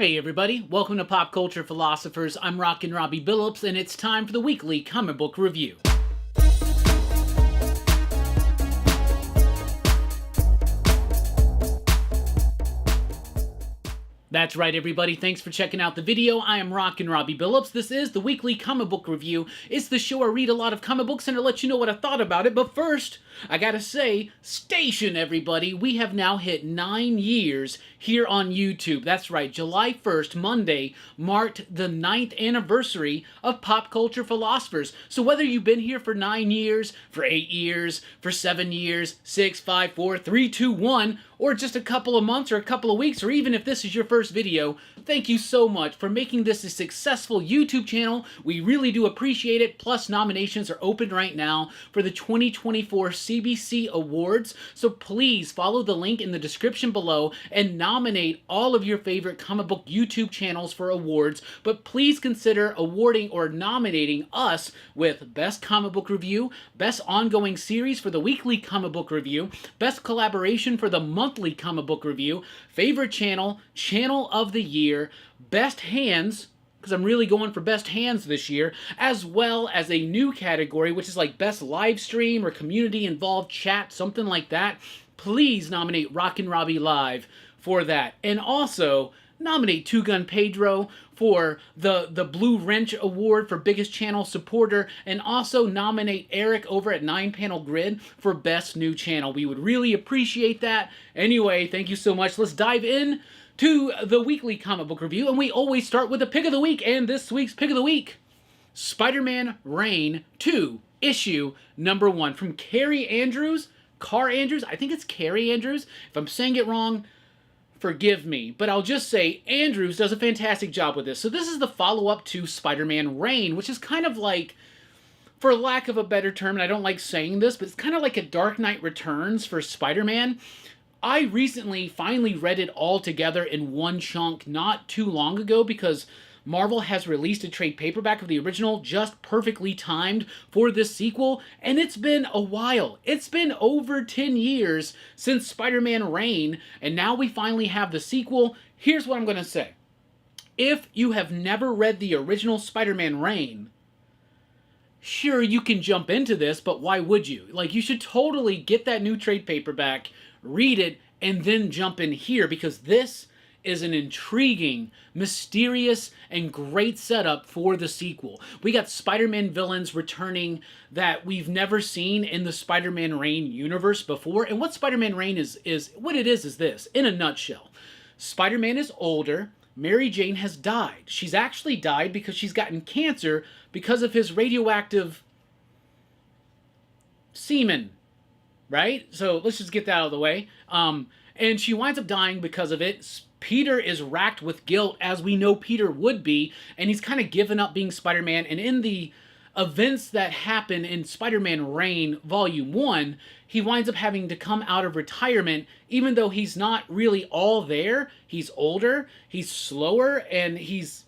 Hey everybody, welcome to Pop Culture Philosophers. I'm Rockin' Robbie Billups, and it's time for the weekly comic book review. That's right, everybody. Thanks for checking out the video. I am Rockin' Robbie Billups. This is the weekly comic book review. It's the show I read a lot of comic books and I let you know what I thought about it. But first, I gotta say, station everybody. We have now hit 9 years here on YouTube. That's right, July 1st, Monday, marked the 9th anniversary of Pop Culture Philosophers. So whether you've been here for 9 years, for 8 years, for 7 years, 6, 5, 4, 3, 2, 1, or just a couple of months or a couple of weeks, or even if this is your first video, thank you so much for making this a successful YouTube channel. We really do appreciate it. Plus, nominations are open right now for the 2024 CBC Awards. So please follow the link in the description below and nominate all of your favorite comic book YouTube channels for awards. But please consider awarding or nominating us with Best Comic Book Review, Best Ongoing Series for the Weekly Comic Book Review, Best Collaboration for the Monthly Comic Book Review, Favorite Channel, Channel of the Year, Best Hands, because I'm really going for Best Hands this year, as well as a new category, which is like Best Live Stream or Community Involved Chat, something like that. Please nominate Rockin' Robbie Live for that. And also, nominate Two Gun Pedro for the Blue Wrench Award for Biggest Channel Supporter, and also nominate Eric over at 9 Panel Grid for Best New Channel. We would really appreciate that. Anyway, thank you so much. Let's dive in to the weekly comic book review, and we always start with the pick of the week, and this week's pick of the week, Spider-Man Reign 2, issue number 1, from Carrie Andrews, I think it's Carrie Andrews. If I'm saying it wrong, forgive me, but I'll just say Andrews does a fantastic job with this. So this is the follow-up to Spider-Man Reign, which is kind of like, for lack of a better term, and I don't like saying this, but it's kind of like a Dark Knight Returns for Spider-Man. I recently finally read it all together in one chunk not too long ago because Marvel has released a trade paperback of the original just perfectly timed for this sequel, and it's been a while. It's been over 10 years since Spider-Man Reign, and now we finally have the sequel. Here's what I'm going to say. If you have never read the original Spider-Man Reign, sure, you can jump into this, but why would you? Like, you should totally get that new trade paperback, read it, and then jump in here, because this is an intriguing, mysterious, and great setup for the sequel. We got Spider-Man villains returning that we've never seen in the Spider-Man Reign universe before. And what Spider-Man Reign is this, in a nutshell. Spider-Man is older. Mary Jane has died. She's actually died because she's gotten cancer because of his radioactive semen, right? So let's just get that out of the way. And she winds up dying because of it. Peter is racked with guilt, as we know Peter would be, and he's kind of given up being Spider-Man. And in the events that happen in Spider-Man Reign Volume 1, he winds up having to come out of retirement, even though he's not really all there. He's older, he's slower, and he's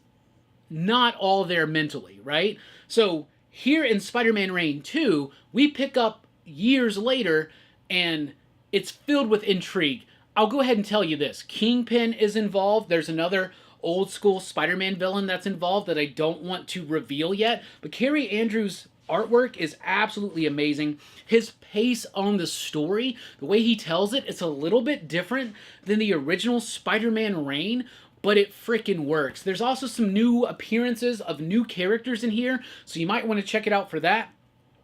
not all there mentally, right? So here in Spider-Man Reign 2, we pick up years later, and it's filled with intrigue. I'll go ahead and tell you this. Kingpin is involved. There's another old school Spider-Man villain that's involved that I don't want to reveal yet. But Carrie Andrews' artwork is absolutely amazing. His pace on the story, the way he tells it, it's a little bit different than the original Spider-Man Reign, but it freaking works. There's also some new appearances of new characters in here, so you might want to check it out for that.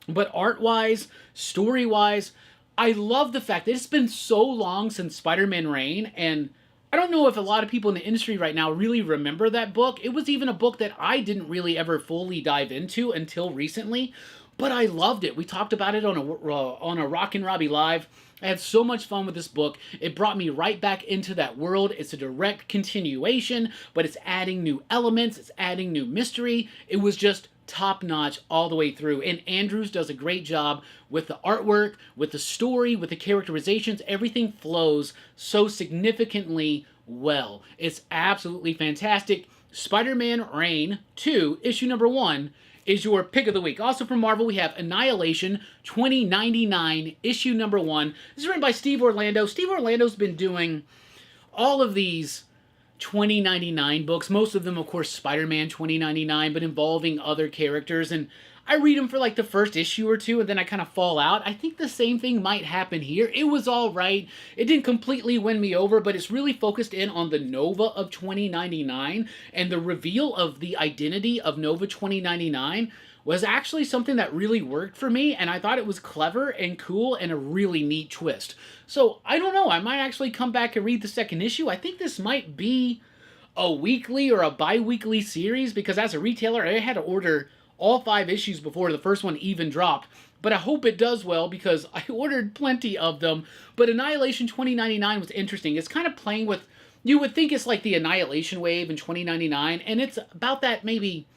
But art-wise, story-wise, I love the fact that it's been so long since Spider-Man Reign, and I don't know if a lot of people in the industry right now really remember that book. It was even a book that I didn't really ever fully dive into until recently, but I loved it. We talked about it on a Rockin' Robbie Live. I had so much fun with this book. It brought me right back into that world. It's a direct continuation, but it's adding new elements. It's adding new mystery. It was just top-notch all the way through, and Andrews does a great job with the artwork, with the story, with the characterizations. Everything flows so significantly well. It's absolutely fantastic. Spider-Man Reign 2, issue number 1, is your pick of the week. Also from Marvel, we have Annihilation 2099, issue number 1. This is written by Steve Orlando. Steve Orlando's been doing all of these 2099 books. Most of them, of course, Spider-Man 2099, but involving other characters. And I read them for like the first issue or two, and then I kind of fall out. I think the same thing might happen here. It was all right. It didn't completely win me over, but it's really focused in on the Nova of 2099, and the reveal of the identity of Nova 2099 was actually something that really worked for me, and I thought it was clever and cool and a really neat twist. So, I don't know, I might actually come back and read the second issue. I think this might be a weekly or a bi-weekly series, because as a retailer, I had to order all 5 issues before the first one even dropped. But I hope it does well, because I ordered plenty of them. But Annihilation 2099 was interesting. It's kind of playing with, you would think it's like the Annihilation wave in 2099, and it's about that maybe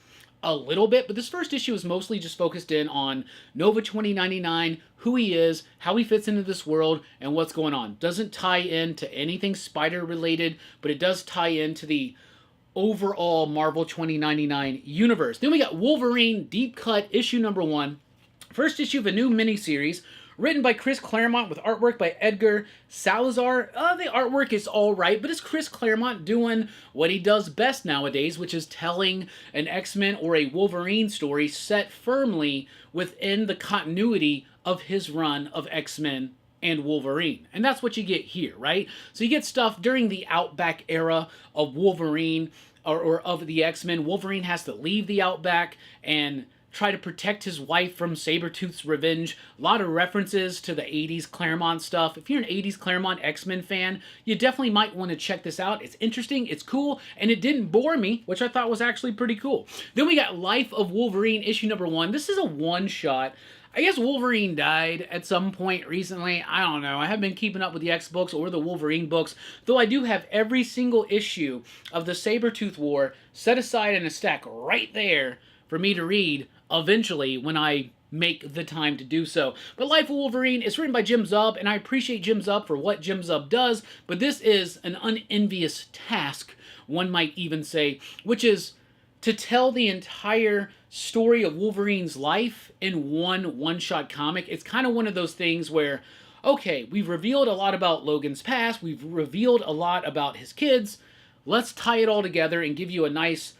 a little bit, but this first issue is mostly just focused in on Nova 2099, who he is, how he fits into this world, and what's going on. Doesn't tie into anything Spider related, but it does tie into the overall Marvel 2099 universe. Then we got Wolverine Deep Cut issue number 1. First issue of a new miniseries, written by Chris Claremont with artwork by Edgar Salazar. The artwork is alright, but it's Chris Claremont doing what he does best nowadays, which is telling an X-Men or a Wolverine story set firmly within the continuity of his run of X-Men and Wolverine. And that's what you get here, right? So you get stuff during the Outback era of Wolverine, or of the X-Men. Wolverine has to leave the Outback and try to protect his wife from Sabretooth's revenge. A lot of references to the 80s Claremont stuff. If you're an 80s Claremont X-Men fan, you definitely might want to check this out. It's interesting, it's cool, and it didn't bore me, which I thought was actually pretty cool. Then we got Life of Wolverine issue number 1. This is a one-shot. I guess Wolverine died at some point recently. I don't know. I haven't been keeping up with the X books or the Wolverine books, though I do have every single issue of the Sabretooth War set aside in a stack right there for me to read eventually when I make the time to do so. But Life of Wolverine is written by Jim Zub, and I appreciate Jim Zub for what Jim Zub does, but this is an unenvious task, one might even say, which is to tell the entire story of Wolverine's life in one-shot comic. It's kind of one of those things where, okay, we've revealed a lot about Logan's past, we've revealed a lot about his kids, let's tie it all together and give you a nice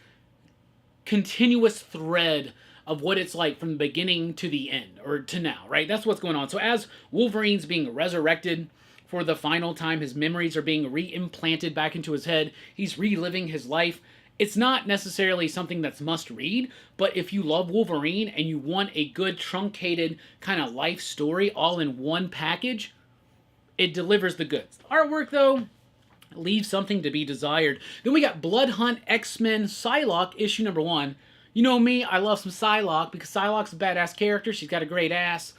continuous thread of what it's like from the beginning to the end, or to now, right? That's what's going on. So as Wolverine's being resurrected for the final time, his memories are being re-implanted back into his head, he's reliving his life. It's not necessarily something that's must-read, but if you love Wolverine and you want a good, truncated kind of life story all in one package, it delivers the goods. The artwork, though, leaves something to be desired. Then we got Blood Hunt X-Men Psylocke issue number 1. You know me, I love some Psylocke because Psylocke's a badass character. She's got a great ass.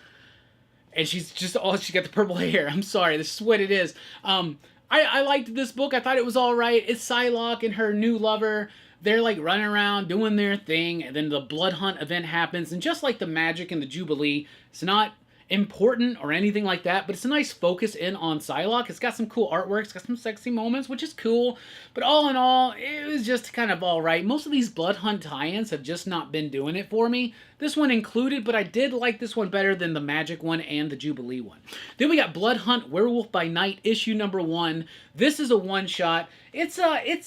And she's got the purple hair. I'm sorry, this is what it is. I liked this book. I thought it was alright. It's Psylocke and her new lover. They're like running around doing their thing, and then the Blood Hunt event happens. And just like the Magic and the Jubilee, it's not important or anything like that, but it's a nice focus in on Psylocke. It's got some cool artwork, it's got some sexy moments, which is cool, but all in all, it was just kind of alright. Most of these Blood Hunt tie-ins have just not been doing it for me. This one included, but I did like this one better than the Magic one and the Jubilee one. Then we got Blood Hunt Werewolf by Night issue number 1. This is a one-shot. It's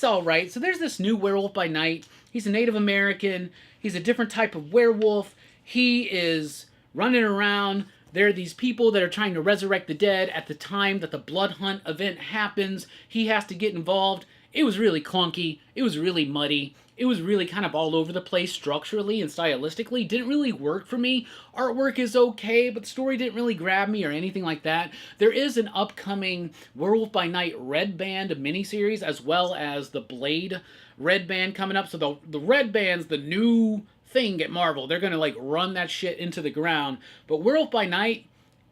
alright. So there's this new Werewolf by Night. He's a Native American. He's a different type of werewolf. He is running around. There are these people that are trying to resurrect the dead. At the time that the Blood Hunt event happens, he has to get involved. It was really clunky. It was really muddy. It was really kind of all over the place structurally and stylistically. Didn't really work for me. Artwork is okay, but the story didn't really grab me or anything like that. There is an upcoming Werewolf by Night Red Band miniseries, as well as the Blade Red Band coming up. So the Red Band's the new thing at Marvel. They're gonna like run that shit into the ground. But Werewolf by Night,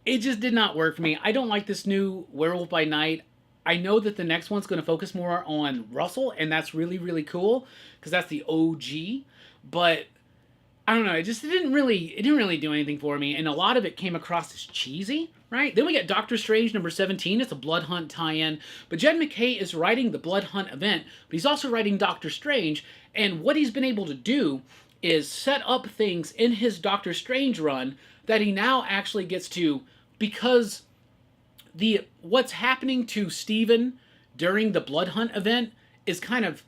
it just did not work for me. I don't like this new Werewolf by Night. I know that the next one's going to focus more on Russell, and that's really, really cool, because that's the OG, but I don't know, it didn't really do anything for me, and a lot of it came across as cheesy, right? Then we get Doctor Strange number 17, it's a Blood Hunt tie-in, but Jed MacKay is writing the Blood Hunt event, but he's also writing Doctor Strange, and what he's been able to do is set up things in his Doctor Strange run that he now actually gets to, because what's happening to Steven during the Blood Hunt event is kind of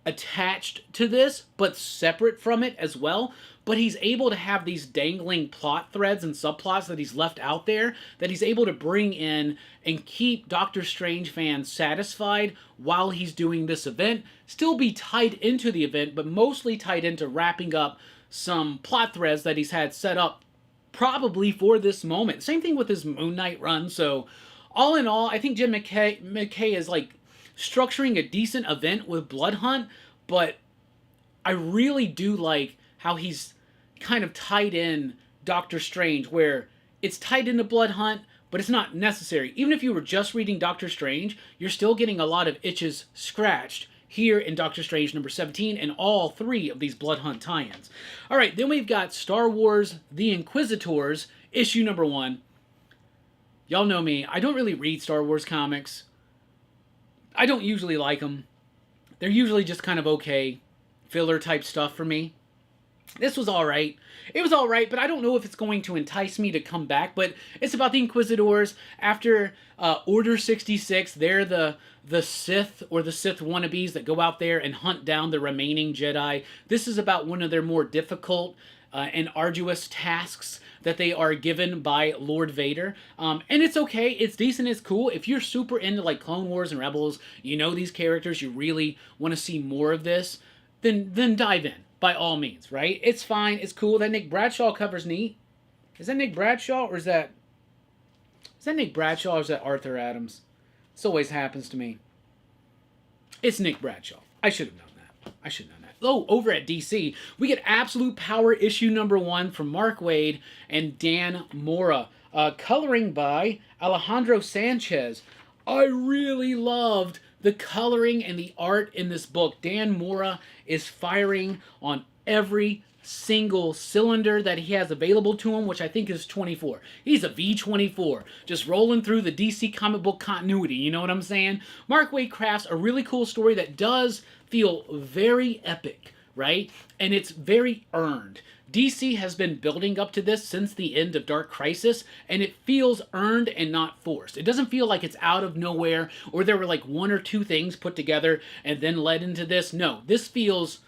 attached to this, but separate from it as well. But he's able to have these dangling plot threads and subplots that he's left out there that he's able to bring in and keep Doctor Strange fans satisfied while he's doing this event. Still be tied into the event, but mostly tied into wrapping up some plot threads that he's had set up probably for this moment. Same thing with his Moon Knight run. So all in all, I think Jim McKay is like structuring a decent event with Blood Hunt, but I really do like how he's kind of tied in Doctor Strange, where it's tied into Blood Hunt, but it's not necessary. Even if you were just reading Doctor Strange, you're still getting a lot of itches scratched here in Doctor Strange number 17 and all 3 of these Blood Hunt tie-ins. All right, then we've got Star Wars The Inquisitors, issue number 1. Y'all know me, I don't really read Star Wars comics. I don't usually like them. They're usually just kind of okay, filler type stuff for me. This was alright. It was alright, but I don't know if it's going to entice me to come back. But it's about the Inquisitors. After Order 66, they're the Sith or the Sith wannabes that go out there and hunt down the remaining Jedi. This is about one of their more difficult and arduous tasks that they are given by Lord Vader. And it's okay, it's decent, it's cool. If you're super into like Clone Wars and Rebels, you know these characters, you really want to see more of this, then dive in, by all means, right? It's fine, it's cool. That Nick Bradshaw cover's neat. Is that Nick Bradshaw or is that Nick Bradshaw or is that Arthur Adams? This always happens to me. It's Nick Bradshaw. I should have known that. I should have known that. Oh, over at DC, we get Absolute Power issue number 1 from Mark Waid and Dan Mora. Coloring by Alejandro Sanchez. I really loved the coloring and the art in this book. Dan Mora is firing on every single cylinder that he has available to him, which I think is 24. He's a V24, just rolling through the DC comic book continuity, you know what I'm saying? Mark Waid crafts a really cool story that does feel very epic, right? And it's very earned. DC has been building up to this since the end of Dark Crisis, and it feels earned and not forced. It doesn't feel like it's out of nowhere, or there were like 1 or 2 things put together and then led into this. No, this feels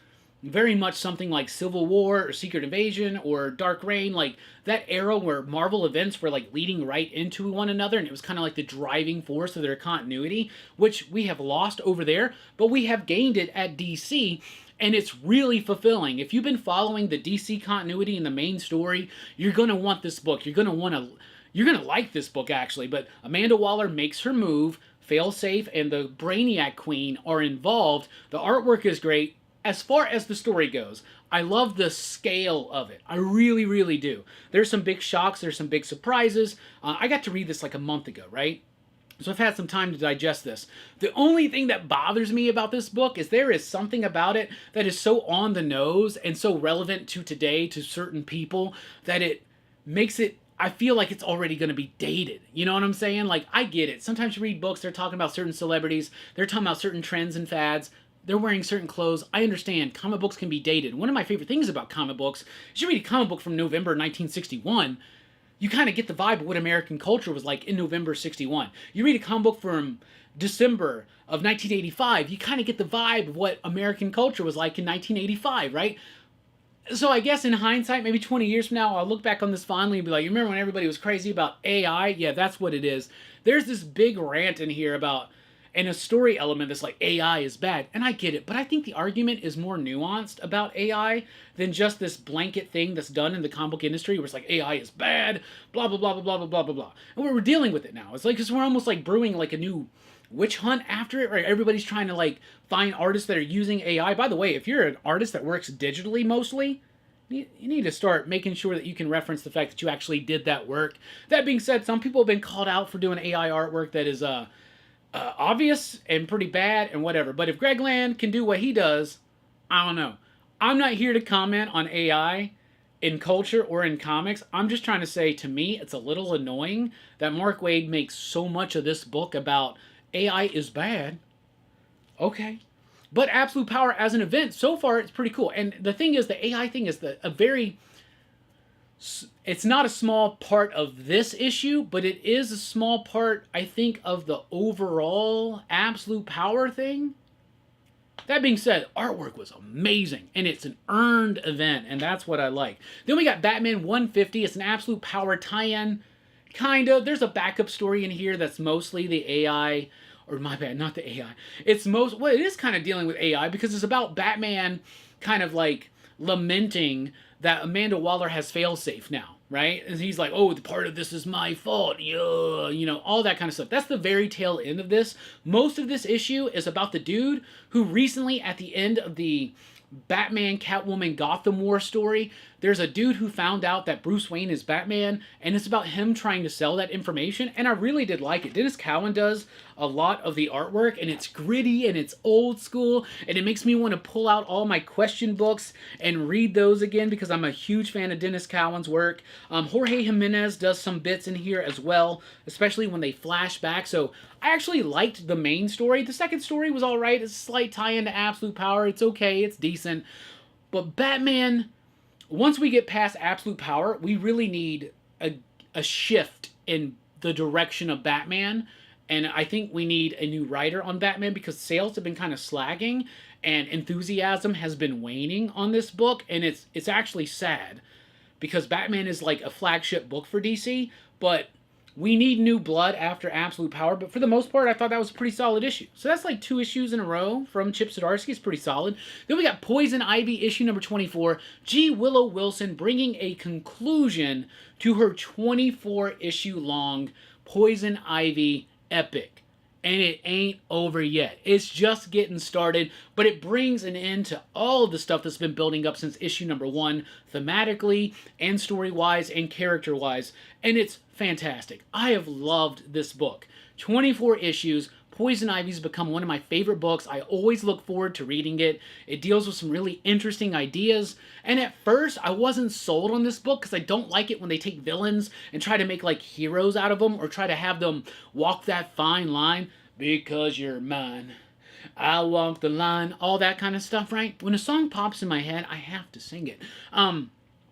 very much something like Civil War or Secret Invasion or Dark Reign, like that era where Marvel events were like leading right into one another, and it was kind of like the driving force of their continuity, which we have lost over there, but we have gained it at DC. And it's really fulfilling. If you've been following the DC continuity in the main story, you're going to want this book. You're going to like this book, actually. But Amanda Waller makes her move. Failsafe and the Brainiac Queen are involved. The artwork is great. As far as the story goes, I love the scale of it. I really, really do. There's some big shocks. There's some big surprises. I got to read this like a month ago, right? So I've had some time to digest this. The only thing that bothers me about this book is there is something about it that is so on the nose and so relevant to today, to certain people, that it makes it, I feel like it's already going to be dated. You know what I'm saying? Like, I get it. Sometimes you read books, they're talking about certain celebrities, they're talking about certain trends and fads, they're wearing certain clothes. I understand comic books can be dated. One of my favorite things about comic books is you read a comic book from November 1961, you kind of get the vibe of what American culture was like in November 61. You read a comic book from December of 1985, you kind of get the vibe of what American culture was like in 1985, right? So I guess in hindsight, maybe 20 years from now, I'll look back on this fondly and be like, you remember when everybody was crazy about AI? Yeah, that's what it is. There's this big rant in here about, and a story element that's like AI is bad. And I get it, but I think the argument is more nuanced about AI than just this blanket thing that's done in the comic book industry where it's like AI is bad, blah, blah, blah, blah, blah, blah, blah, blah. And we're dealing with it now. It's like, because we're almost like brewing like a new witch hunt after it, right? Everybody's trying to like find artists that are using AI. By the way, if you're an artist that works digitally mostly, you need to start making sure that you can reference the fact that you actually did that work. That being said, some people have been called out for doing AI artwork that is, obvious and pretty bad and whatever. But if Greg Land can do what he does, I don't know. I'm not here to comment on AI in culture or in comics. I'm just trying to say, to me, it's a little annoying that Mark Waid makes so much of this book about AI is bad. Okay. But Absolute Power as an event, so far, it's pretty cool. And the thing is, the AI thing is it's not a small part of this issue, but it is a small part, I think, of the overall Absolute Power thing. That being said, artwork was amazing, and it's an earned event, and that's what I like. Then we got Batman 150. It's an Absolute Power tie-in, kind of. There's a backup story in here that's mostly the AI, or my bad, not the AI. It's well, it is kind of dealing with AI, because it's about Batman kind of like lamenting that Amanda Waller has failsafe now. Right? And he's like, oh, the part of this is my fault. Yeah, you know, all that kind of stuff. That's the very tail end of this. Most of this issue is about the dude who recently, at the end of the Batman, Catwoman, Gotham War story, there's a dude who found out that Bruce Wayne is Batman, and it's about him trying to sell that information, and I really did like it. Dennis Cowan does a lot of the artwork, and it's gritty, and it's old school, and it makes me want to pull out all my question books and read those again, because I'm a huge fan of Dennis Cowan's work. Jorge Jimenez does some bits in here as well, especially when they flash back, so I actually liked the main story. The second story was alright. It's a slight tie-in to Absolute Power. It's okay. It's decent. But Batman, once we get past Absolute Power, we really need a shift in the direction of Batman. And I think we need a new writer on Batman, because sales have been kind of slagging and enthusiasm has been waning on this book. And it's actually sad, because Batman is like a flagship book for DC, but we need new blood after Absolute Power, but for the most part, I thought that was a pretty solid issue. So that's like 2 issues in a row from Chip Zdarsky. It's pretty solid. Then we got Poison Ivy, issue number 24. G. Willow Wilson bringing a conclusion to her 24-issue-long Poison Ivy epic. And it ain't over yet. It's just getting started, but it brings an end to all of the stuff that's been building up since issue number 1, thematically and story-wise and character-wise, and it's fantastic. I have loved this book. 24 issues. Poison Ivy's become one of my favorite books. I always look forward to reading it. It deals with some really interesting ideas. And at first, I wasn't sold on this book, because I don't like it when they take villains and try to make like heroes out of them, or try to have them walk that fine line. Because you're mine, I'll walk the line. All that kind of stuff, right? When a song pops in my head, I have to sing it.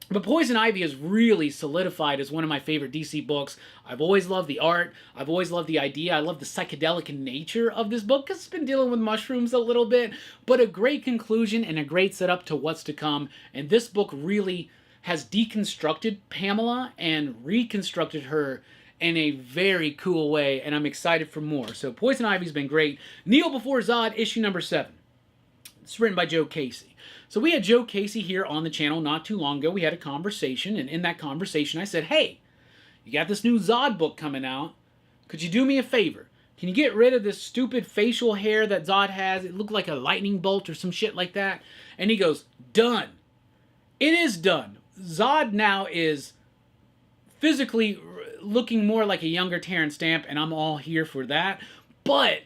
But Poison Ivy has really solidified as one of my favorite DC books. I've always loved the art. I've always loved the idea. I love the psychedelic nature of this book, because it's been dealing with mushrooms a little bit. But a great conclusion and a great setup to what's to come. And this book really has deconstructed Pamela and reconstructed her in a very cool way. And I'm excited for more. So Poison Ivy's been great. Kneel Before Zod, issue number 7. It's written by Joe Casey. So we had Joe Casey here on the channel not too long ago. We had a conversation, and in that conversation I said, hey, you got this new Zod book coming out. Could you do me a favor? Can you get rid of this stupid facial hair that Zod has? It looked like a lightning bolt or some shit like that. And he goes, done. It is done. Zod now is physically looking more like a younger Terrence Stamp, and I'm all here for that. But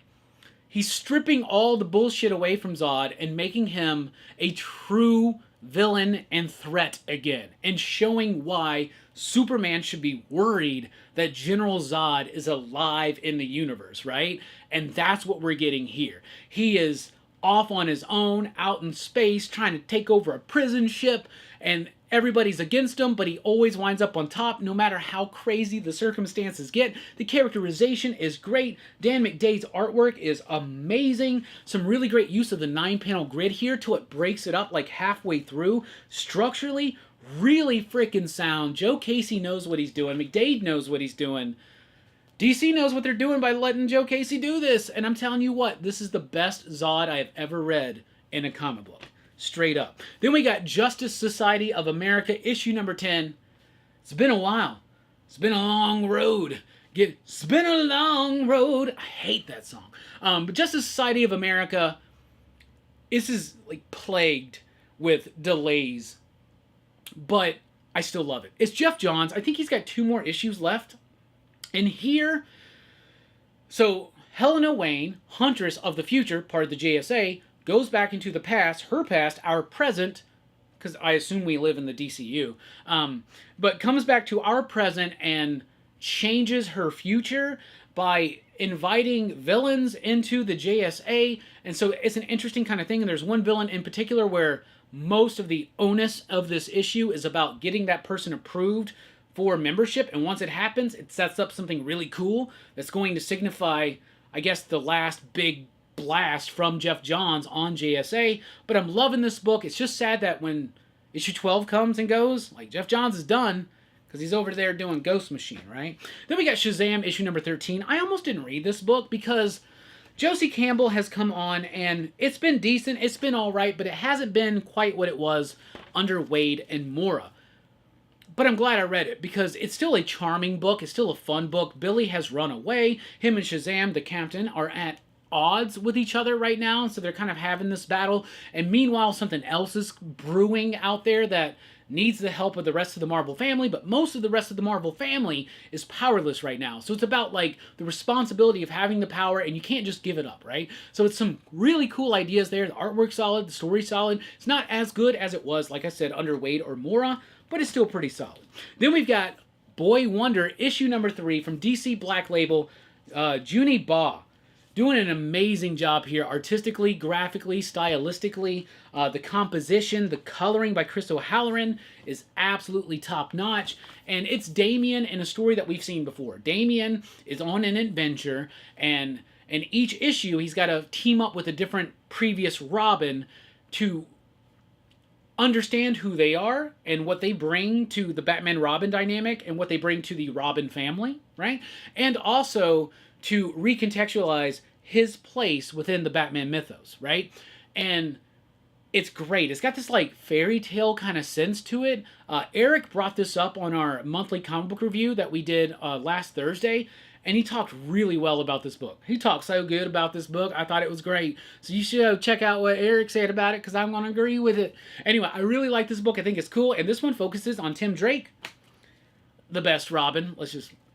he's stripping all the bullshit away from Zod and making him a true villain and threat again, and showing why Superman should be worried that General Zod is alive in the universe, right? And that's what we're getting here. He is off on his own, out in space, trying to take over a prison ship, and everybody's against him, but he always winds up on top, no matter how crazy the circumstances get. The characterization is great. Dan McDade's artwork is amazing. Some really great use of the 9-panel grid here till it breaks it up like halfway through. Structurally, really freaking sound. Joe Casey knows what he's doing. McDade knows what he's doing. DC knows what they're doing by letting Joe Casey do this. And I'm telling you what, this is the best Zod I have ever read in a comic book. Straight up. Then we got Justice Society of America, issue number 10. It's been a while. It's been a long road. It's been a long road. I hate that song. But Justice Society of America, this is like plagued with delays. But I still love it. It's Jeff Johns. I think he's got 2 more issues left. And here, so Helena Wayne, Huntress of the Future, part of the JSA, goes back into the past, her past, our present, because I assume we live in the DCU, but comes back to our present and changes her future by inviting villains into the JSA. And so it's an interesting kind of thing. And there's one villain in particular where most of the onus of this issue is about getting that person approved for membership. And once it happens, it sets up something really cool that's going to signify, I guess, the last big blast from Jeff Johns on JSA, but I'm loving this book. It's just sad that when issue 12 comes and goes, like, Jeff Johns is done, because he's over there doing Ghost Machine, right? Then we got Shazam, issue number 13. I almost didn't read this book because Josie Campbell has come on, and it's been decent, it's been alright, but it hasn't been quite what it was under Wade and Mora. But I'm glad I read it, because it's still a charming book, it's still a fun book. Billy has run away. Him and Shazam, the captain, are at odds with each other right now, so they're kind of having this battle. And meanwhile, something else is brewing out there that needs the help of the rest of the Marvel family, but most of the rest of the Marvel family is powerless right now. So it's about, like, the responsibility of having the power, and you can't just give it up, right? So it's some really cool ideas there. The artwork's solid, the story's solid. It's not as good as it was, like I said, under Wade or Mora, but it's still pretty solid. Then we've got Boy Wonder, issue number 3 from DC Black Label, Junie Baugh. Doing an amazing job here, artistically, graphically, stylistically. The composition, the coloring by Chris O'Halloran is absolutely top-notch. And it's Damian in a story that we've seen before. Damian is on an adventure, and in each issue, he's got to team up with a different previous Robin to understand who they are and what they bring to the Batman-Robin dynamic and what they bring to the Robin family, right? And also to recontextualize his place within the Batman mythos, right? And it's great. It's got this, like, fairy tale kind of sense to it. Eric brought this up on our monthly comic book review that we did last Thursday, and he talked really well about this book. He talked so good about this book. I thought it was great. So you should check out what Eric said about it, because I'm going to agree with it. Anyway, I really like this book. I think it's cool, and this one focuses on Tim Drake, the best Robin.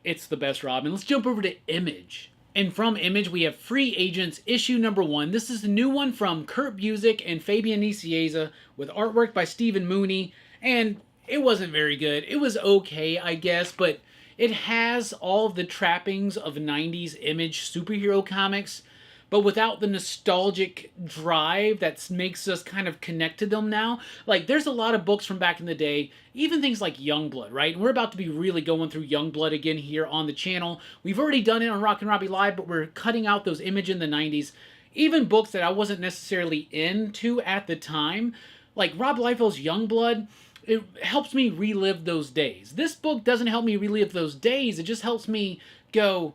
It's the best Robin. Let's jump over to Image. And from Image, we have Free Agents, issue number 1. This is the new one from Kurt Busiek and Fabian Nicieza, with artwork by Stephen Mooney. And it wasn't very good. It was okay, I guess, but it has all of the trappings of 90s Image superhero comics, but without the nostalgic drive that makes us kind of connect to them now. Like, there's a lot of books from back in the day, even things like Youngblood, right? And we're about to be really going through Youngblood again here on the channel. We've already done it on Rockin' Robbie Live, but we're cutting out those Image in the 90s. Even books that I wasn't necessarily into at the time, like Rob Liefeld's Youngblood, it helps me relive those days. This book doesn't help me relive those days, it just helps me go,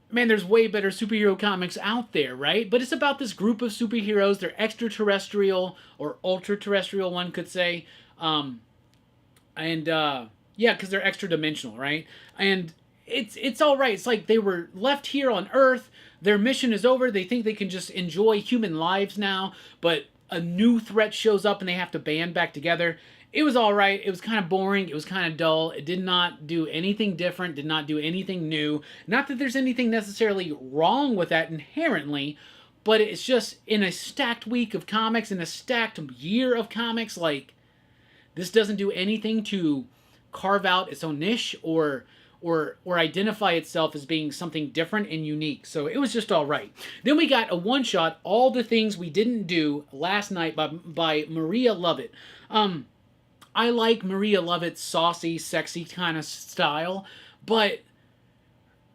man, there's way better superhero comics out there, right? But it's about this group of superheroes. They're extraterrestrial, or ultra-terrestrial, one could say. Yeah, because they're extra-dimensional, right? And it's all right. It's like they were left here on Earth. Their mission is over. They think they can just enjoy human lives now, but a new threat shows up and they have to band back together. It was all right. It was kind of boring. It was kind of dull. It did not do anything different, did not do anything new. Not that there's anything necessarily wrong with that inherently, but it's just in a stacked week of comics, in a stacked year of comics, like, this doesn't do anything to carve out its own niche or identify itself as being something different and unique. So it was just all right. Then we got a one-shot, All the Things We Didn't Do Last Night by Maria Lovett. I like Maria Lovett's saucy, sexy kind of style, but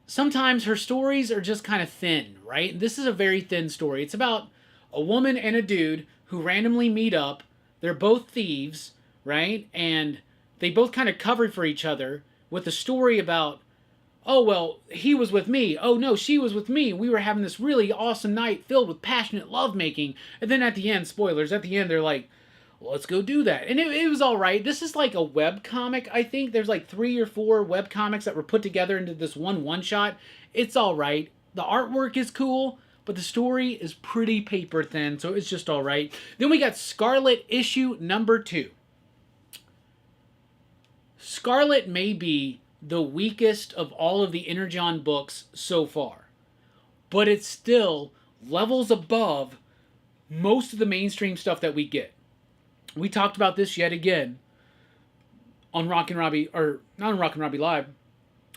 sometimes her stories are just kind of thin, right? This is a very thin story. It's about a woman and a dude who randomly meet up. They're both thieves, right? And they both kind of covered for each other with a story about, oh, well, he was with me. Oh, no, she was with me. We were having this really awesome night filled with passionate lovemaking. And then at the end, spoilers, at the end, they're like, well, let's go do that. And it was all right. This is like a web comic, I think. There's like 3 or 4 web comics that were put together into this one-shot. It's all right. The artwork is cool, but the story is pretty paper thin, so it's just all right. Then we got Scarlett issue number 2. Scarlett may be the weakest of all of the Energon books so far, but it's still levels above most of the mainstream stuff that we get. We talked about this yet again on Rockin' Robbie, or not on Rockin' Robbie Live,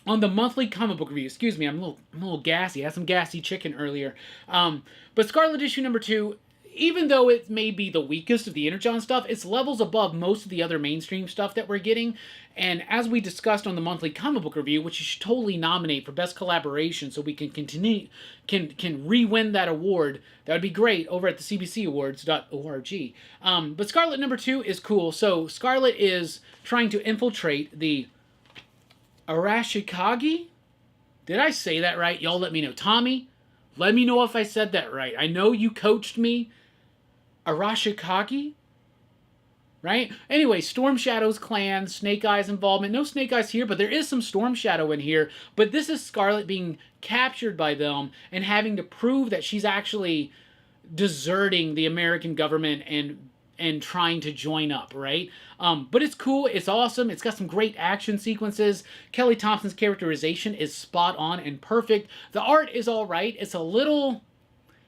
on the monthly comic book review. Excuse me, I'm a little gassy. I had some gassy chicken earlier. But Scarlett issue number 2, even though it may be the weakest of the Energon stuff, it's levels above most of the other mainstream stuff that we're getting. And as we discussed on the monthly comic book review, which you should totally nominate for best collaboration so we can continue, can re-win that award, that would be great over at the cbcawards.org. But Scarlet number 2 is cool. So Scarlet is trying to infiltrate the Arashikage? Did I say that right? Y'all let me know. Tommy, let me know if I said that right. I know you coached me. Arashikage? Right? Anyway, Storm Shadow's clan, Snake Eyes involvement. No Snake Eyes here, but there is some Storm Shadow in here. But this is Scarlet being captured by them and having to prove that she's actually deserting the American government and trying to join up, right? But it's cool. It's awesome. It's got some great action sequences. Kelly Thompson's characterization is spot on and perfect. The art is all right. It's a little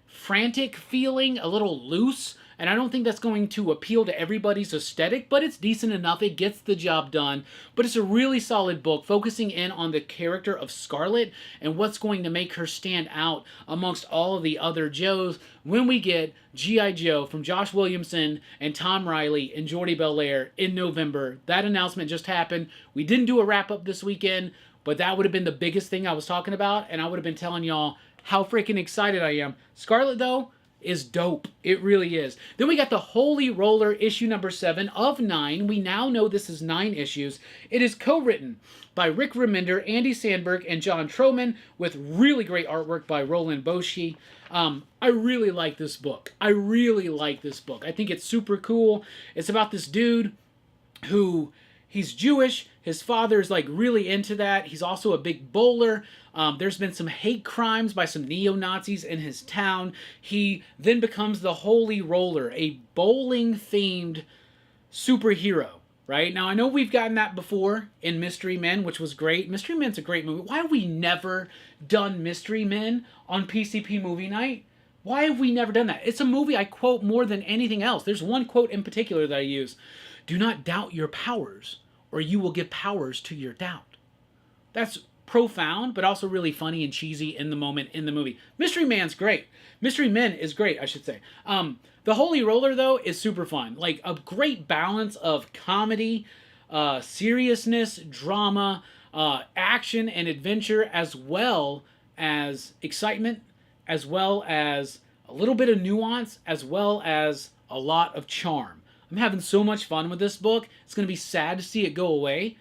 frantic feeling, a little loose, and I don't think that's going to appeal to everybody's aesthetic, but it's decent enough. It gets the job done. But it's a really solid book, focusing in on the character of Scarlet and what's going to make her stand out amongst all of the other Joes when we get G.I. Joe from Josh Williamson and Tom Riley and Jordi Belair in November. That announcement just happened. We didn't do a wrap-up this weekend, but that would have been the biggest thing I was talking about, and I would have been telling y'all how freaking excited I am. Scarlet, though, is dope. It really is. Then we got the Holy Roller issue number 7 of 9. We now know this is 9 issues. It is co-written by Rick Remender, Andy Sandberg, and John Troman, with really great artwork by Roland Boshi. I really like this book. I think it's super cool. It's about this dude who, he's Jewish. His father's like really into that. He's also a big bowler. There's been some hate crimes by some neo-Nazis in his town. He then becomes the Holy Roller, a bowling-themed superhero, right? Now, I know we've gotten that before in Mystery Men, which was great. Mystery Men's a great movie. Why have we never done Mystery Men on PCP Movie Night? Why have we never done that? It's a movie I quote more than anything else. There's one quote in particular that I use. Do not doubt your powers, or you will give powers to your doubt. That's profound, but also really funny and cheesy in the moment in the movie. Mystery Man's great. Mystery Men is great, I should say. The Holy Roller, though, is super fun. Like, a great balance of comedy, seriousness, drama, action, and adventure, as well as excitement, as well as a little bit of nuance, as well as a lot of charm. I'm having so much fun with this book. It's going to be sad to see it go away.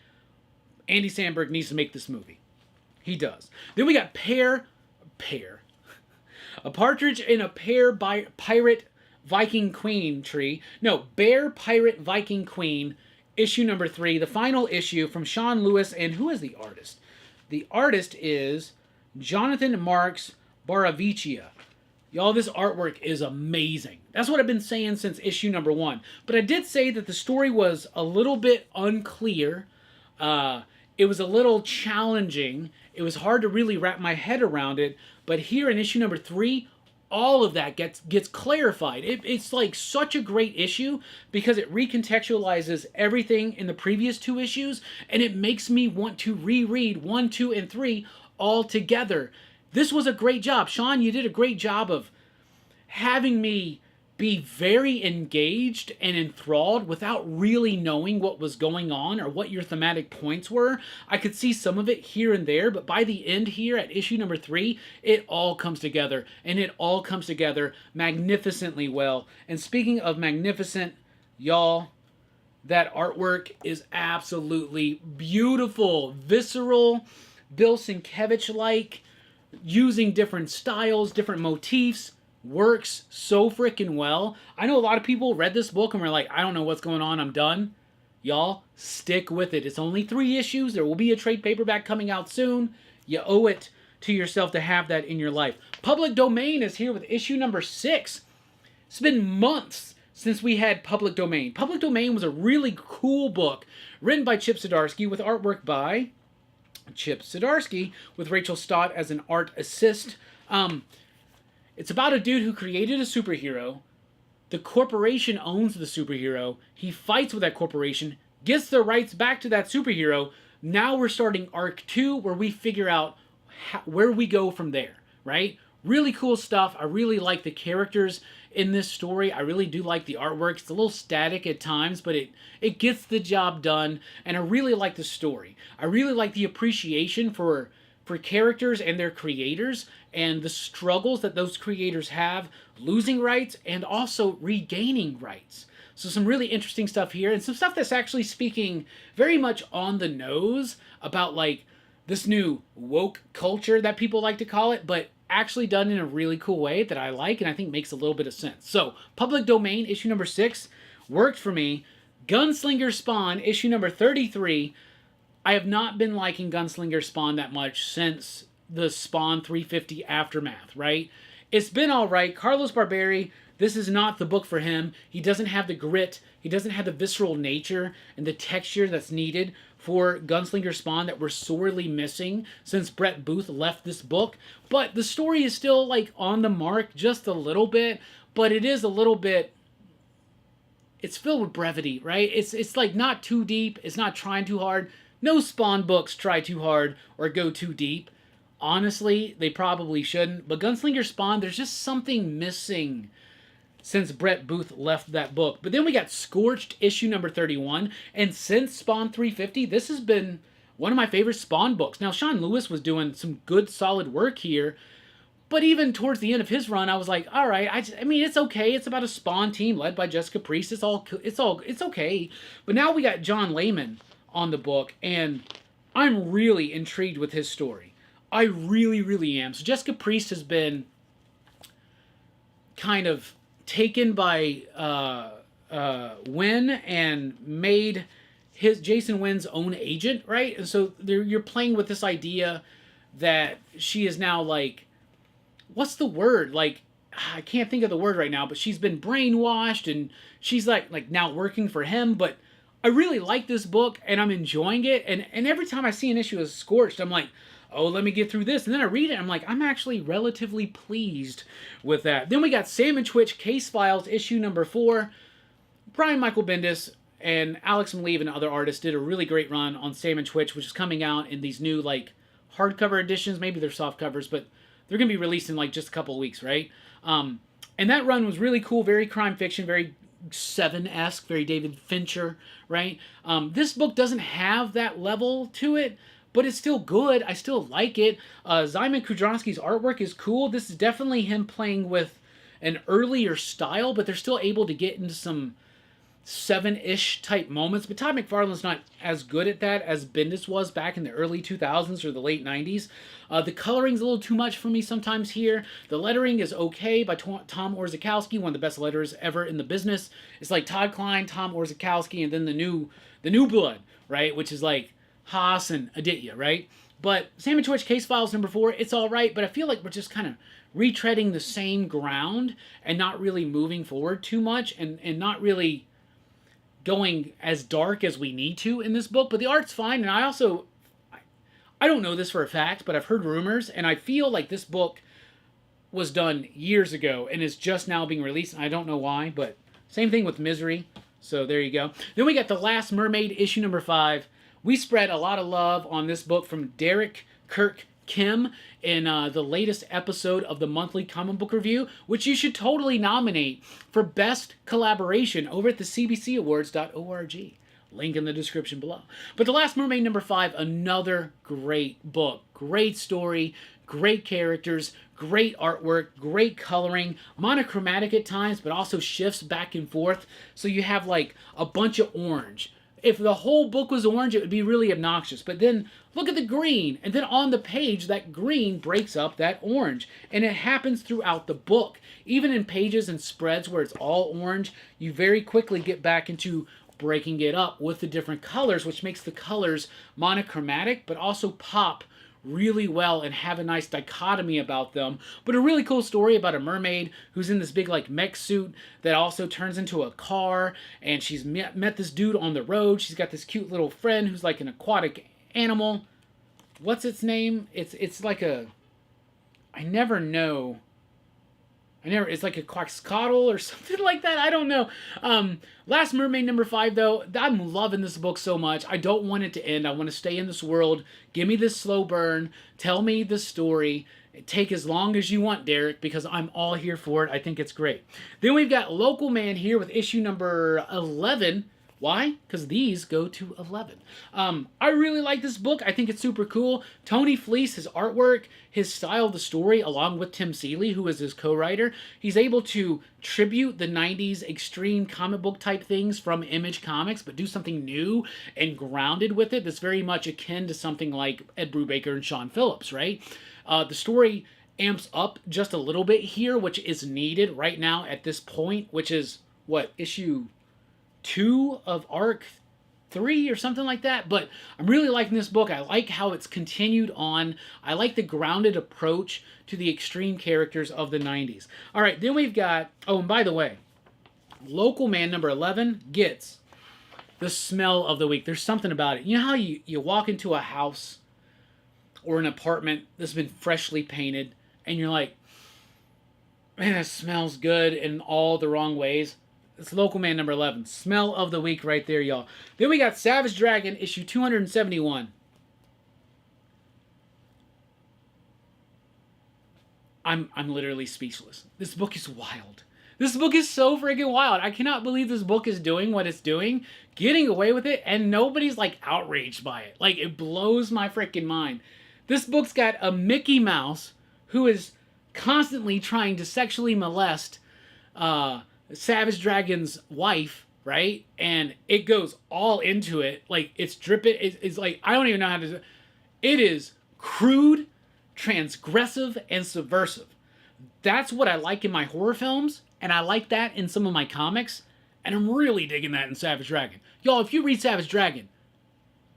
Andy Samberg needs to make this movie. He does. Then we got A Partridge in a Pear by Pirate Viking Queen tree. No, Bear Pirate Viking Queen, issue number 3. The final issue from Sean Lewis. And who is the artist? The artist is Jonathan Marks Baravicia. Y'all, this artwork is amazing. That's what I've been saying since issue number 1. But I did say that the story was a little bit unclear. It was a little challenging. It was hard to really wrap my head around it. But here in issue number 3, all of that gets clarified. It's like such a great issue because it recontextualizes everything in the previous 2 issues. And it makes me want to reread 1, 2, and 3 all together. This was a great job. Sean, you did a great job of having me be very engaged and enthralled without really knowing what was going on or what your thematic points were. I could see some of it here and there, but by the end here at issue number 3, it all comes together, and it all comes together magnificently well. And speaking of magnificent, y'all, that artwork is absolutely beautiful, visceral, Bill Sienkiewicz-like, using different styles, different motifs. Works so freaking well. I know a lot of people read this book and were like, I don't know what's going on, I'm done. Y'all, stick with it. It's only 3 issues. There will be a trade paperback coming out soon. You owe it to yourself to have that in your life. Public Domain is here with issue number 6. It's been months since we had Public Domain. Public Domain was a really cool book written by Chip Zdarsky with artwork by Chip Zdarsky with Rachel Stott as an art assist. It's about a dude who created a superhero. The corporation owns the superhero. He fights with that corporation, gets the rights back to that superhero. Now we're starting arc 2 where we figure out where we go from there, right? Really cool stuff. I really like the characters in this story. I really do like the artwork. It's a little static at times, but it gets the job done, and I really like the story. I really like the appreciation for characters and their creators, and the struggles that those creators have, losing rights and also regaining rights. So some really interesting stuff here, and some stuff that's actually speaking very much on the nose about like this new woke culture that people like to call it, but actually done in a really cool way that I like and I think makes a little bit of sense. So, Public Domain, issue number 6, worked for me. Gunslinger Spawn, issue number 33. I have not been liking Gunslinger Spawn that much since the Spawn 350 Aftermath, right? It's been alright. Carlos Barberi, this is not the book for him. He doesn't have the grit, he doesn't have the visceral nature and the texture that's needed for Gunslinger Spawn that we're sorely missing since Brett Booth left this book. But the story is still like on the mark just a little bit, but it is a little bit, it's filled with brevity, right? It's like not too deep, it's not trying too hard. No Spawn books try too hard or go too deep. Honestly, they probably shouldn't. But Gunslinger Spawn, there's just something missing since Brett Booth left that book. But then we got Scorched, issue number 31. And since Spawn 350, this has been one of my favorite Spawn books. Now, Sean Lewis was doing some good, solid work here. But even towards the end of his run, I was like, all right, I mean, it's okay. It's about a Spawn team led by Jessica Priest. It's okay. But now we got John Layman on the book, and I'm really intrigued with his story. I really, really am. So Jessica Priest has been kind of taken by Wynn and made Jason Wynn's own agent, right? And so you're playing with this idea that she is now like, what's the word? Like, I can't think of the word right now, but she's been brainwashed and she's like now working for him. But I really like this book and I'm enjoying it. And every time I see an issue of Scorched, I'm like, oh, let me get through this. And then I read it, and I'm like, I'm actually relatively pleased with that. Then we got Sam and Twitch Case Files, issue number 4. Brian Michael Bendis and Alex Maleev and other artists did a really great run on Sam and Twitch, which is coming out in these new, like, hardcover editions. Maybe they're soft covers, but they're going to be released in, like, just a couple of weeks, right? And that run was really cool, very crime fiction, very Seven-esque, very David Fincher, right? This book doesn't have that level to it, but it's still good. I still like it. Zyman Kudronsky's artwork is cool. This is definitely him playing with an earlier style, but they're still able to get into some Seven-ish type moments. But Todd McFarlane's not as good at that as Bendis was back in the early 2000s or the late 90s. The coloring's a little too much for me sometimes here. The lettering is okay by Tom Orzechowski, one of the best letterers ever in the business. It's like Todd Klein, Tom Orzechowski, and then the new blood, right? Which is like Haas and Aditya, right? But Sam and Twitch Case Files number 4, it's all right, but I feel like we're just kind of retreading the same ground and not really moving forward too much and not really going as dark as we need to in this book. But the art's fine, and I don't know this for a fact, but I've heard rumors, and I feel like this book was done years ago and is just now being released, and I don't know why, but same thing with Misery. So there you go. Then we got The Last Mermaid, issue number 5. We spread a lot of love on this book from Derek Kirk Kim in the latest episode of the monthly comic book review, which you should totally nominate for Best Collaboration over at the cbcawards.org. Link in the description below. But The Last Mermaid number 5, another great book. Great story, great characters, great artwork, great coloring, monochromatic at times, but also shifts back and forth. So you have like a bunch of orange. If the whole book was orange, it would be really obnoxious. But then look at the green. And then on the page, that green breaks up that orange. And it happens throughout the book. Even in pages and spreads where it's all orange, you very quickly get back into breaking it up with the different colors, which makes the colors monochromatic, but also pop really well and have a nice dichotomy about them. But a really cool story about a mermaid who's in this big like mech suit that also turns into a car, and she's met this dude on the road. She's got this cute little friend who's like an aquatic animal. What's its name? It's like a, I never know. It's like a quaxcottle or something like that. I don't know. Last Mermaid number 5, though, I'm loving this book so much. I don't want it to end. I want to stay in this world. Give me this slow burn. Tell me the story. Take as long as you want, Derek, because I'm all here for it. I think it's great. Then we've got Local Man here with issue number 11. Why? Because these go to 11. I really like this book. I think it's super cool. Tony Fleece, his artwork, his style of the story, along with Tim Seeley, who is his co-writer, he's able to tribute the 90s extreme comic book type things from Image Comics, but do something new and grounded with it that's very much akin to something like Ed Brubaker and Sean Phillips, right? The story amps up just a little bit here, which is needed right now at this point, which is, what, issue 2 of arc 3 or something like that. But I'm really liking this book. I like how it's continued on. I like the grounded approach to the extreme characters of the 90s. All right, then we've got, oh, and by the way, Local Man number 11 gets the smell of the week. There's something about it. You know how you walk into a house or an apartment that's been freshly painted and you're like, man, it smells good in all the wrong ways? It's Local Man number 11. Smell of the week right there, y'all. Then we got Savage Dragon, issue 271. I'm literally speechless. This book is wild. This book is so freaking wild. I cannot believe this book is doing what it's doing, getting away with it, and nobody's, like, outraged by it. Like, it blows my freaking mind. This book's got a Mickey Mouse who is constantly trying to sexually molest Savage Dragon's wife, right? And it goes all into it. Like, it's dripping. It's like, I don't even know how to... It is crude, transgressive, and subversive. That's what I like in my horror films, and I like that in some of my comics, and I'm really digging that in Savage Dragon. Y'all, if you read Savage Dragon,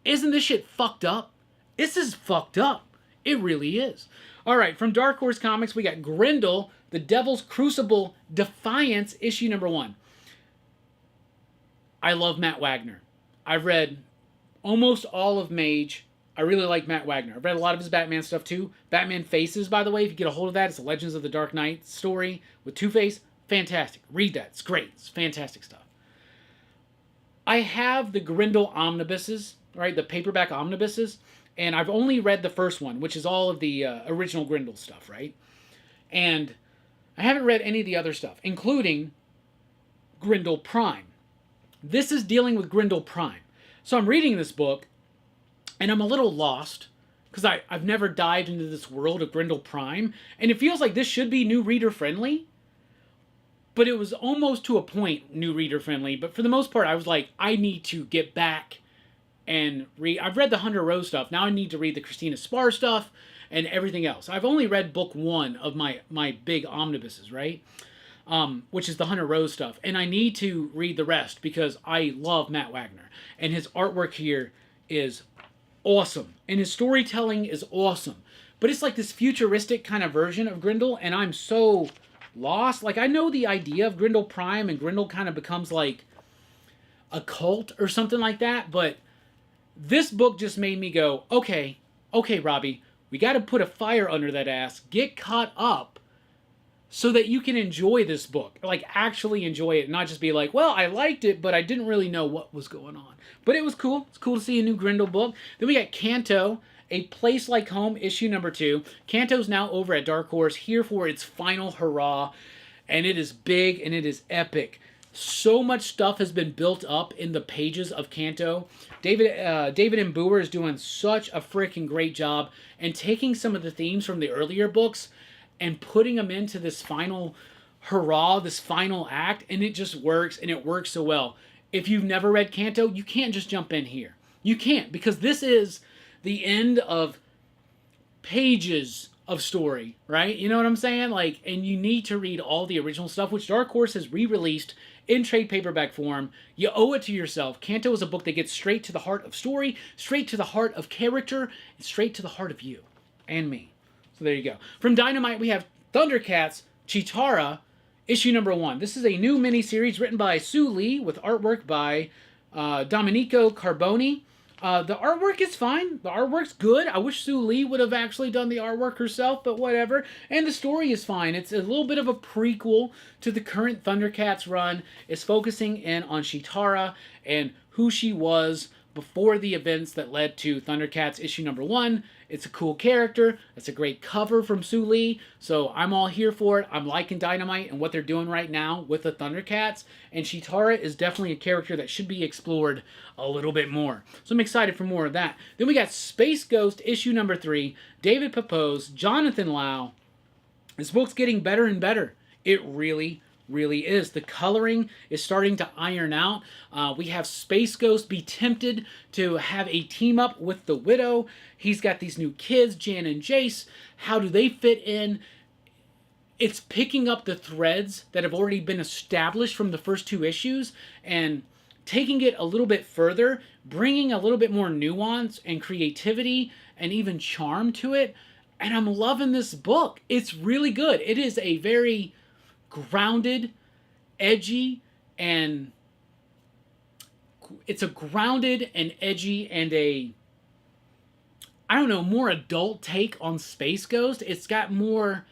isn't this shit fucked up? This is fucked up. It really is. All right, from Dark Horse Comics, we got Grendel, The Devil's Crucible, Defiance, issue number 1. I love Matt Wagner. I've read almost all of Mage. I really like Matt Wagner. I've read a lot of his Batman stuff too. Batman Faces, by the way, if you get a hold of that, it's a Legends of the Dark Knight story with Two-Face. Fantastic. Read that. It's great. It's fantastic stuff. I have the Grendel omnibuses, right? The paperback omnibuses. And I've only read the first one, which is all of the original Grendel stuff, right? And I haven't read any of the other stuff, including Grendel Prime. This is dealing with Grendel Prime. So I'm reading this book, and I'm a little lost, because I've never dived into this world of Grendel Prime, and it feels like this should be new reader friendly, but it was almost to a point new reader friendly, but for the most part I was like, I need to get back and read. I've read the Hunter Rose stuff, now I need to read the Christina Spar stuff, and everything else. I've only read book 1 of my big omnibuses, right? Which is the Hunter Rose stuff. And I need to read the rest because I love Matt Wagner. And his artwork here is awesome. And his storytelling is awesome. But it's like this futuristic kind of version of Grendel, and I'm so lost. Like, I know the idea of Grendel Prime, and Grendel kind of becomes like a cult or something like that, but this book just made me go, okay, Robbie, we got to put a fire under that ass, get caught up, so that you can enjoy this book. Like, actually enjoy it, not just be like, well, I liked it, but I didn't really know what was going on. But it was cool. It's cool to see a new Grendel book. Then we got Kanto, A Place Like Home, issue number 2. Kanto's now over at Dark Horse, here for its final hurrah. And it is big, and it is epic. So much stuff has been built up in the pages of Kanto. David M. Booher is doing such a freaking great job and taking some of the themes from the earlier books and putting them into this final hurrah, this final act, and it just works, and it works so well. If you've never read Kanto, you can't just jump in here. You can't, because this is the end of pages of story, right? You know what I'm saying? Like, and you need to read all the original stuff, which Dark Horse has re-released in trade paperback form. You owe it to yourself. Kanto is a book that gets straight to the heart of story, straight to the heart of character, and straight to the heart of you and me. So there you go. From Dynamite, we have Thundercats, Cheetara, issue number 1. This is a new miniseries written by Sue Lee with artwork by Domenico Carboni. The artwork is fine. The artwork's good. I wish Sue Lee would have actually done the artwork herself, but whatever. And the story is fine. It's a little bit of a prequel to the current Thundercats run. It's focusing in on Cheetara and who she was before the events that led to Thundercats issue number 1. It's a cool character. It's a great cover from Sue Lee. So I'm all here for it. I'm liking Dynamite and what they're doing right now with the Thundercats. And Cheetara is definitely a character that should be explored a little bit more. So I'm excited for more of that. Then we got Space Ghost issue number 3. David Pepose, Jonathan Lau. This book's getting better and better. It really is. The coloring is starting to iron out. We have Space Ghost be tempted to have a team up with the Widow. He's got these new kids, Jan and Jace. How do they fit in? It's picking up the threads that have already been established from the first 2 issues and taking it a little bit further, bringing a little bit more nuance and creativity and even charm to it. And I'm loving this book. It's really good. It is a very grounded, edgy, and it's a grounded and edgy and a, I don't know, more adult take on Space Ghost. It's got more,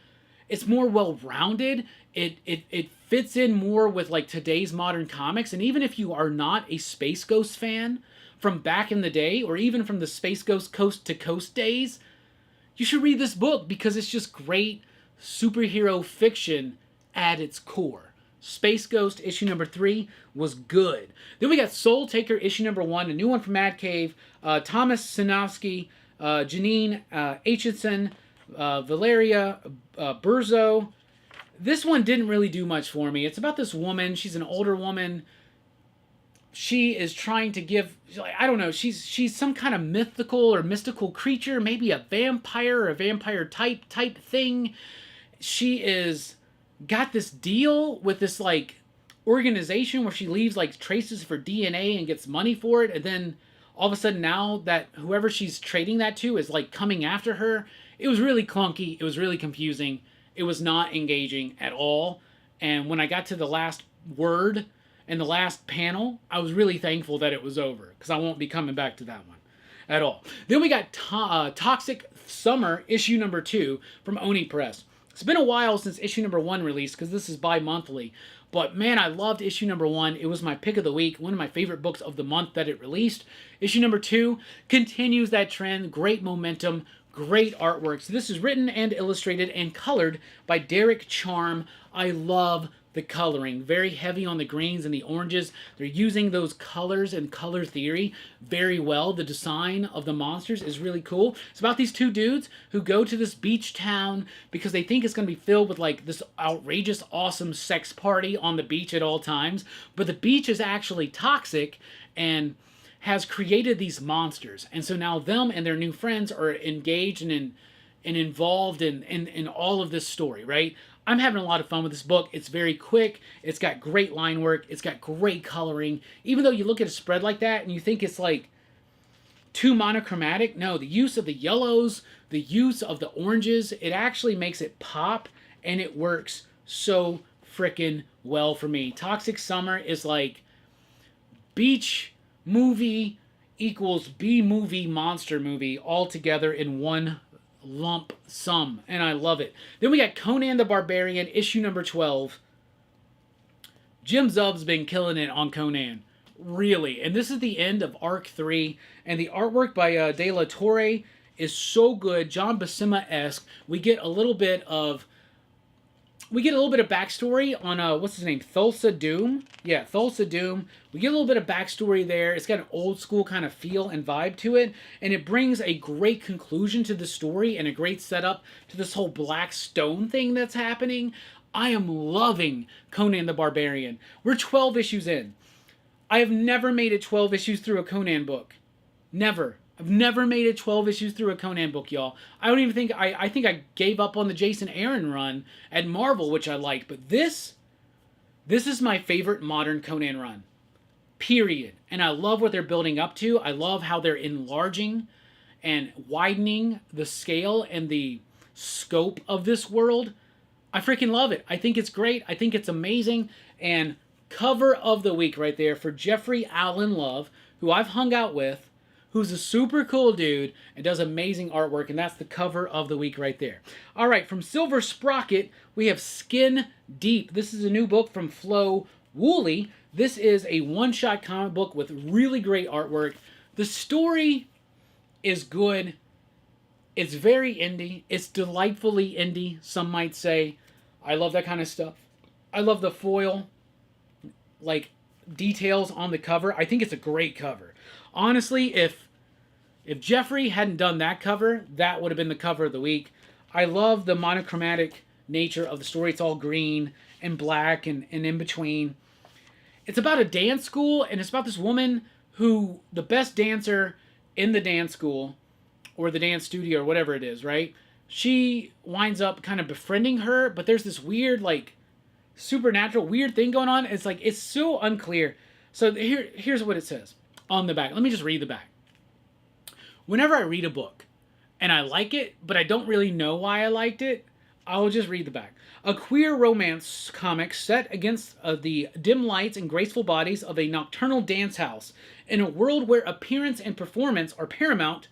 it's more well-rounded. It fits in more with like today's modern comics. And even if you are not a Space Ghost fan from back in the day, or even from the Space Ghost Coast to Coast days, you should read this book because it's just great superhero fiction at its core. Space Ghost issue number 3 was good. Then we got Soultaker issue number 1, a new one from Mad Cave. Thomas Sinofsky, Janine Aitchison, Valeria Burzo. This one didn't really do much for me. It's about this woman. She's an older woman. She is trying to give, I don't know, she's some kind of mythical or mystical creature, maybe a vampire or a vampire type thing. She is got this deal with this like organization where she leaves like traces for DNA and gets money for it, and then all of a sudden now that whoever she's trading that to is like coming after her. It was really clunky. It was really confusing. It was not engaging at all. And when I got to the last word and the last panel, I was really thankful that it was over because I won't be coming back to that one at all. Then we got Toxic Summer issue number 2 from Oni Press. It's been a while since issue number 1 released because this is bi-monthly. But man, I loved issue number 1. It was my pick of the week, one of my favorite books of the month that it released. Issue number 2 continues that trend. Great momentum, great artwork. So this is written and illustrated and colored by Derek Charm. I love the coloring. Very heavy on the greens and the oranges. They're using those colors and color theory very well. The design of the monsters is really cool. It's about these 2 dudes who go to this beach town because they think it's going to be filled with like this outrageous, awesome sex party on the beach at all times. But the beach is actually toxic and has created these monsters. And so now them and their new friends are engaged and involved in all of this story, right? I'm having a lot of fun with this book. It's very quick. It's got great line work. It's got great coloring. Even though you look at a spread like that and you think it's like too monochromatic, no, the use of the yellows, the use of the oranges, it actually makes it pop, and it works so frickin' well for me. Toxic Summer is like beach movie equals B-movie monster movie all together in one lump sum, and I love it. Then we got Conan the Barbarian issue number 12. Jim Zub's been killing it on Conan, really, and this is the end of arc 3, and the artwork by De La Torre is so good, John Buscema-esque. We get a little bit of backstory on, what's his name? Thulsa Doom? Yeah, Thulsa Doom. We get a little bit of backstory there. It's got an old school kind of feel and vibe to it. And it brings a great conclusion to the story and a great setup to this whole Black Stone thing that's happening. I am loving Conan the Barbarian. We're 12 issues in. I have never made it 12 issues through a Conan book. Never. I've never made it 12 issues through a Conan book, y'all. I don't even think, I think I gave up on the Jason Aaron run at Marvel, which I liked. But this is my favorite modern Conan run. Period. And I love what they're building up to. I love how they're enlarging and widening the scale and the scope of this world. I freaking love it. I think it's great. I think it's amazing. And cover of the week right there for Jeffrey Allen Love, who I've hung out with, who's a super cool dude and does amazing artwork, and that's the cover of the week right there. All right, from Silver Sprocket, we have Skin Deep. This is a new book from Flo Woolley. This is a one-shot comic book with really great artwork, The story is good. It's very indie. It's delightfully indie, some might say. I love that kind of stuff. I love the foil, like, details on the cover. I think it's a great cover. Honestly, if Jeffrey hadn't done that cover, that would have been the cover of the week. I love the monochromatic nature of the story. It's all green and black and in between. It's about a dance school, and it's about this woman who, the best dancer in the dance school, or the dance studio, or whatever it is, right? She winds up kind of befriending her, but there's this weird, like, supernatural weird thing going on. It's like, it's so unclear. So here's what it says on the back. Let me just read the back. Whenever I read a book and I like it, but I don't really know why I liked it, I'll just read the back. A queer romance comic set against the dim lights and graceful bodies of a nocturnal dance house. In a world where appearance and performance are paramount,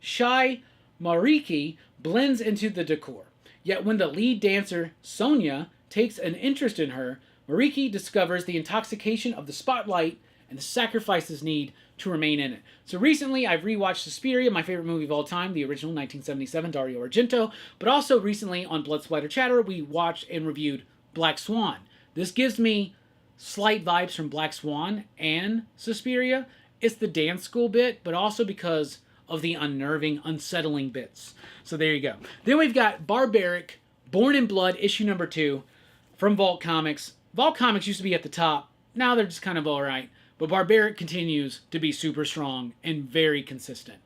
shy Mariki blends into the decor. Yet when the lead dancer, Sonia, takes an interest in her, Mariki discovers the intoxication of the spotlight and the sacrifices need to remain in it. So recently, I've rewatched Suspiria, my favorite movie of all time, the original 1977, Dario Argento, but also recently on Blood Splatter Chatter, we watched and reviewed Black Swan. This gives me slight vibes from Black Swan and Suspiria. It's the dance school bit, but also because of the unnerving, unsettling bits. So there you go. Then we've got Barbaric, Born in Blood, issue number 2, from Vault Comics. Vault Comics used to be at the top. Now they're just kind of alright. But Barbaric continues to be super strong and very consistent.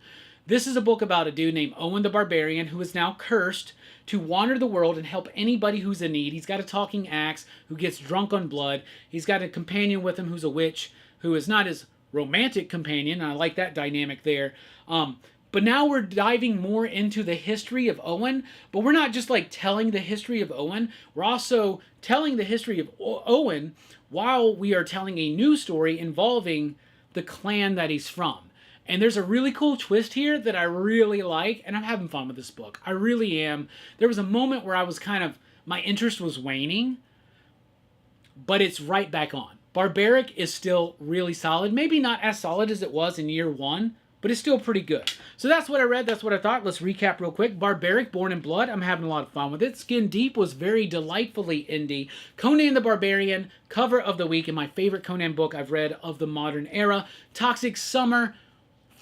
This is a book about a dude named Owen the Barbarian who is now cursed to wander the world and help anybody who's in need. He's got a talking axe who gets drunk on blood. He's got a companion with him who's a witch who is not his romantic companion. And I like that dynamic there. But now we're diving more into the history of Owen. But we're not just like telling the history of Owen. We're also telling the history of Owen while we are telling a new story involving the clan that he's from. And there's a really cool twist here that I really like, and I'm having fun with this book. I really am. There was a moment where I was my interest was waning, but it's right back on. Barbaric is still really solid. Maybe not as solid as it was in year 1, but it's still pretty good. So that's what I read. That's what I thought. Let's recap real quick. Barbaric, Born in Blood. I'm having a lot of fun with it. Skin Deep was very delightfully indie. Conan the Barbarian, cover of the week, and my favorite Conan book I've read of the modern era. Toxic Summer,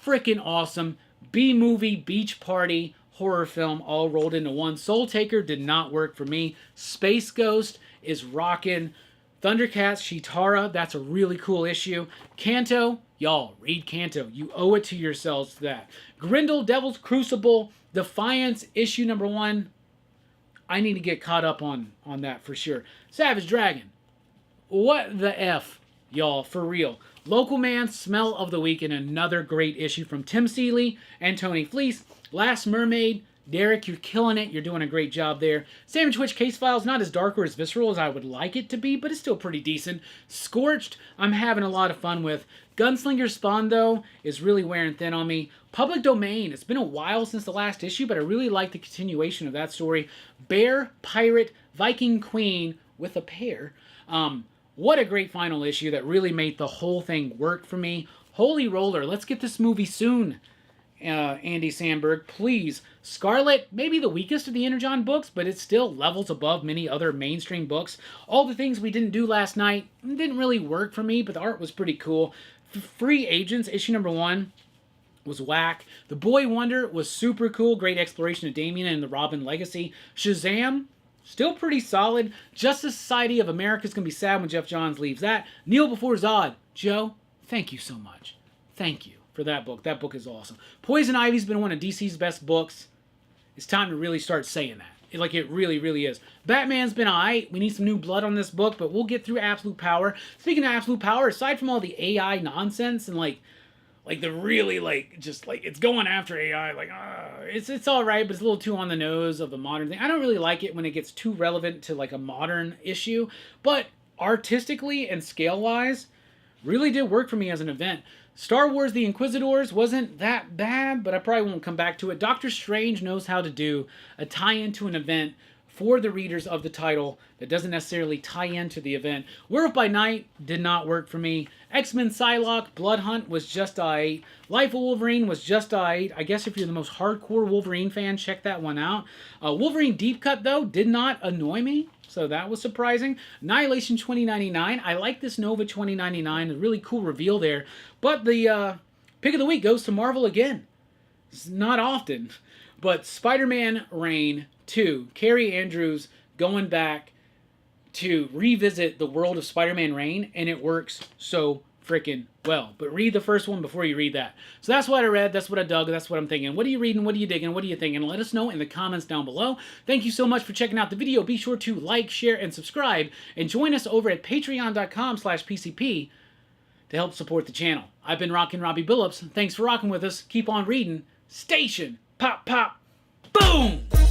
freaking awesome. B-movie, beach party, horror film, all rolled into one. Soultaker did not work for me. Space Ghost is rockin'. Thundercats, Cheetara, that's a really cool issue. Kanto, y'all, read Kanto. You owe it to yourselves to that. Grendel, Devil's Crucible, Defiance, issue number 1. I need to get caught up on that for sure. Savage Dragon, what the F, y'all, for real. Local Man, Smell of the Week, and another great issue from Tim Seeley and Tony Fleece. Last Mermaid, Derek, you're killing it. You're doing a great job there. Savage Witch Case Files, not as dark or as visceral as I would like it to be, but it's still pretty decent. Scorched, I'm having a lot of fun with. Gunslinger Spawn, though, is really wearing thin on me. Public Domain, it's been a while since the last issue, but I really like the continuation of that story. Bear, Pirate, Viking Queen with a pair. What a great final issue that really made the whole thing work for me. Holy roller, let's get this movie soon. Andy Samberg, please. Scarlett, maybe the weakest of the Energon books, but it still levels above many other mainstream books. All the things we didn't do last night didn't really work for me, but the art was pretty cool. Free Agents, issue number 1, was whack. The Boy Wonder was super cool. Great exploration of Damien and the Robin legacy. Shazam, still pretty solid. Justice Society of America is going to be sad when Jeff Johns leaves that. Kneel Before Zod. Joe, thank you so much. Thank you for that book. That book is awesome. Poison Ivy's been one of DC's best books. It's time to really start saying that. It really, really is. Batman's been alright. We need some new blood on this book, but we'll get through Absolute Power. Speaking of Absolute Power, aside from all the AI nonsense and the really it's going after AI, it's alright, but it's a little too on the nose of the modern thing. I don't really like it when it gets too relevant to a modern issue, but artistically and scale-wise, really did work for me as an event. Star Wars The Inquisitors wasn't that bad, but I probably won't come back to it. Doctor Strange knows how to do a tie-in to an event for the readers of the title that doesn't necessarily tie into the event. Werewolf by Night did not work for me. X-Men Psylocke, Blood Hunt was just aight. Life of Wolverine was just aight. I guess if you're the most hardcore Wolverine fan, check that one out. Wolverine Deep Cut, though, did not annoy me, so that was surprising. Annihilation 2099. I like this Nova 2099. A really cool reveal there. But the pick of the week goes to Marvel again. It's not often. But Spider-Man Reign 2. Carrie Andrews going back to revisit the world of Spider-Man Reign, and it works so freaking well. But read the first one before you read that. So that's what I read, that's what I dug, that's what I'm thinking. What are you reading, what are you digging, what are you thinking? Let us know in the comments down below. Thank you so much for checking out the video. Be sure to like, share, and subscribe, and join us over at patreon.com/PCP to help support the channel. I've been Rockin' Robbie Billups. Thanks for rocking with us. Keep on reading. Station. Pop, pop. Boom!